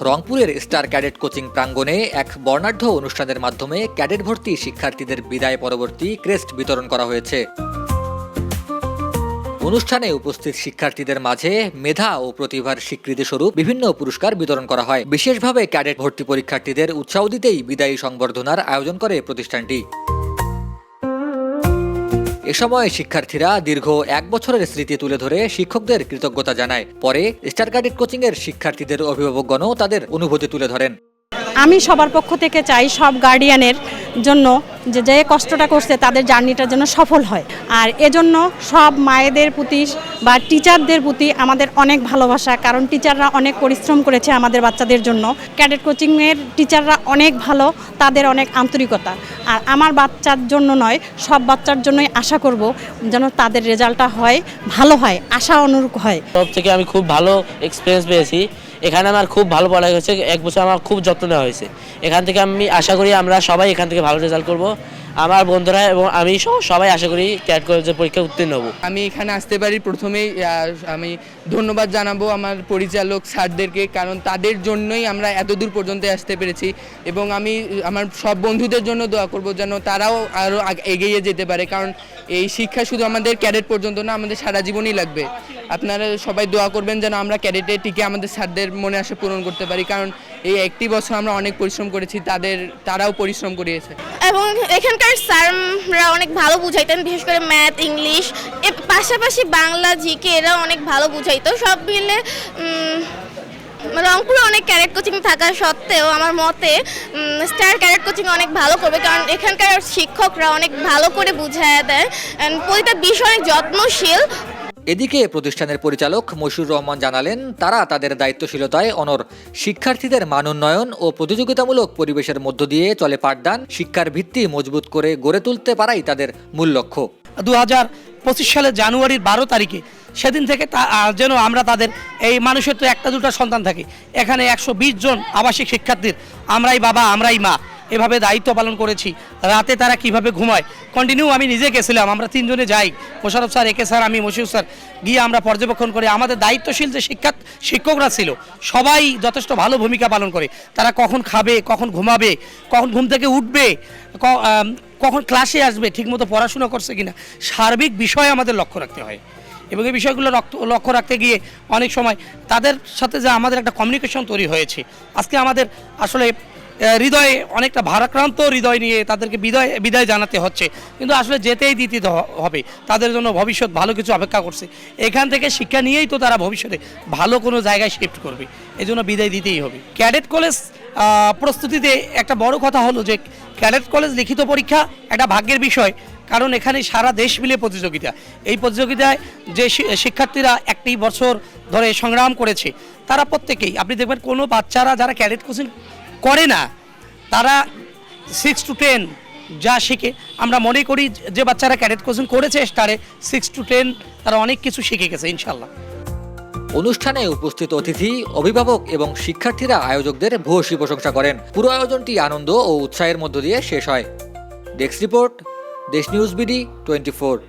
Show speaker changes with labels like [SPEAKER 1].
[SPEAKER 1] রংপুরের star cadet coaching প্রাঙ্গণে এক বর্ণাঢ্য অনুষ্ঠানের মাধ্যমে ক্যাডেট ভর্তি শিক্ষার্থীদের বিদায় পরবর্তী ক্রেস্ট বিতরণ করা হয়েছে। অনুষ্ঠানে উপস্থিত শিক্ষার্থীদের মাঝে মেধা ও প্রতিভার স্বীকৃতিস্বরূপ বিভিন্ন পুরস্কার বিতরণ করা হয়। বিশেষভাবে ক্যাডেট ভর্তি পরীক্ষার্থীদের উৎসাহ দিতেই বিদায়ী সংবর্ধনার আয়োজন করে প্রতিষ্ঠানটি। এ সময় শিক্ষার্থীরা দীর্ঘ 1 বছরের স্মৃতি তুলে ধরে শিক্ষকদের কৃতজ্ঞতা জানায়। পরে স্টার ক্যাডেট কোচিংয়ের শিক্ষার্থীদের অভিভাবকগণও তাদের অনুভূতি তুলে ধরেন।
[SPEAKER 2] আমি সবার পক্ষ থেকে চাই সব গার্ডিয়ানের জন্য যে কষ্টটা করছে তাদের জার্নিটা যেন সফল হয়। আর এজন্য সব মায়েদের প্রতি বা টিচারদের প্রতি আমাদের অনেক ভালোবাসা, কারণ টিচাররা অনেক পরিশ্রম করেছে আমাদের বাচ্চাদের জন্য। ক্যাডেট কোচিংয়ের টিচাররা অনেক ভালো, তাদের অনেক আন্তরিকতা। আর আমার বাচ্চার জন্য নয়, সব বাচ্চার জন্যই আশা করব যেন তাদের রেজাল্টটা হয় ভালো হয়, আশা অনুরূপ হয়।
[SPEAKER 3] সব থেকে আমি খুব ভালো এক্সপিরিয়েন্স পেয়েছি। এখানে আমার খুব ভালো পড়া হয়েছে, 1 বছর আমার খুব যত্ন নেওয়া হয়েছে। এখান থেকে আমি আশা করি আমরা সবাই এখান থেকে ভালো রেজাল্ট করব। আমার বন্ধুরা এবং আমি সবাই আশা করি ক্যাডেট কলেজের পরীক্ষায় উত্তীর্ণ হব।
[SPEAKER 4] আমি এখানে আসতে পারি প্রথমেই আমি ধন্যবাদ জানাবো আমার পরিচালক স্যারদেরকে, কারণ তাদের জন্যই আমরা এত দূর পর্যন্ত আসতে পেরেছি। এবং আমি আমার সব বন্ধুদের জন্য দোয়া করব যেন তারাও আরও এগিয়ে যেতে পারে, কারণ এই শিক্ষা শুধু আমাদের ক্যাডেট পর্যন্ত না, আমাদের সারা জীবনই লাগবে। আপনারা সবাই দোয়া করবেন যেন আমরা ক্যাডেটে টিকে আমাদের স্যারদের মনে আশা পূরণ করতে পারি, কারণ এই 1টি বছর আমরা অনেক পরিশ্রম করেছি, তারাও পরিশ্রম করিয়েছে।
[SPEAKER 5] এবং এখানকার স্যাররা অনেক ভালো বুঝাইতেন, বিশেষ করে ম্যাথ, ইংলিশ, এর পাশাপাশি বাংলা, জিকে এরা অনেক ভালো বুঝাইতো। সব মিলে রংপুরে অনেক ক্যাডেট কোচিং থাকা সত্ত্বেও আমার মতে স্টার ক্যাডেট কোচিং অনেক ভালো করবে, কারণ এখানকার শিক্ষকরা অনেক ভালো করে বুঝাইয়া দেয়, প্রতিটা বিষয় অনেক যত্নশীল।
[SPEAKER 1] এদিকে প্রতিষ্ঠানের পরিচালক মশিউর রহমান জানালেন, তারা তাদের দায়িত্বশীলতায় অনড়। শিক্ষার্থীদের মান উন্নয়ন ও প্রতিযোগিতামূলক পরিবেশের মধ্য দিয়ে চলে পাঠদান। শিক্ষার ভিত্তি মজবুত করে গড়ে তুলতে পারাই তাদের মূল লক্ষ্য।
[SPEAKER 6] 2025 সালের জানুয়ারির 12 তারিখে সেদিন থেকে যেন আমরা তাদের এই মানুষের তো একটা দুটা সন্তান থাকে, এখানে 120 জন আবাসিক শিক্ষার্থীর আমরাই বাবা আমরাই মা এভাবে দায়িত্ব পালন করেছি। রাতে তারা কিভাবে ঘুমায় কন্টিনিউ আমি নিজে গেছিলাম, আমরা 3 জনে যাই, মোশারফ স্যার, একে স্যার, আমি, মশিউর স্যার, গিয়ে আমরা পর্যবেক্ষণ করে আমাদের দায়িত্বশীল যে শিক্ষকরা ছিল সবাই যথেষ্ট ভালো ভূমিকা পালন করে। তারা কখন খাবে, কখন ঘুমাবে, কখন ঘুম থেকে উঠবে, কখন ক্লাসে আসবে, ঠিকমতো পড়াশোনা করছে কিনা, সার্বিক বিষয়ে আমাদের লক্ষ্য রাখতে হয়। এবং এই বিষয়গুলো লক্ষ্য রাখতে গিয়ে অনেক সময় তাদের সাথে যে আমাদের একটা কমিউনিকেশন তৈরি হয়েছে, আজকে আমাদের আসলে হৃদয়ে অনেকটা ভারাক্রান্ত হৃদয় নিয়ে তাদেরকে বিদায় জানাতে হচ্ছে, কিন্তু আসলে যেতেই দিতে হবে। তাদের জন্য ভবিষ্যৎ ভালো কিছু অপেক্ষা করছে, এখান থেকে শিক্ষা নিয়েই তো তারা ভবিষ্যতে ভালো কোনো জায়গায় শিফট করবে, এই জন্য বিদায় দিতেই হবে। ক্যাডেট কলেজ প্রস্তুতিতে একটা বড় কথা হলো যে ক্যাডেট কলেজ লিখিত পরীক্ষা একটা ভাগ্যের বিষয়, কারণ এখানে সারা দেশ মিলে প্রতিযোগিতা। এই প্রতিযোগিতায় যে শিক্ষার্থীরা 1টি বছর ধরে সংগ্রাম করেছে তারা প্রত্যেকেই, আপনি দেখবেন কোনো বাচ্চারা যারা ক্যাডেট কোচিং করে না তারা 6 to 10 যা শিখে, আমরা মনে করি যে বাচ্চারা ক্যাডেট কোচিং করেছে স্টারে 6 to 10 তারা অনেক কিছু শিখে গেছে ইনশাল্লাহ।
[SPEAKER 1] অনুষ্ঠানে উপস্থিত অতিথি, অভিভাবক এবং শিক্ষার্থীরা আয়োজকদের ভূয়সী প্রশংসা করেন। পুরো আয়োজনটি আনন্দ ও উৎসাহের মধ্য দিয়ে শেষ হয়। ডেস্ক রিপোর্ট, দেশ নিউজ বিডি 24।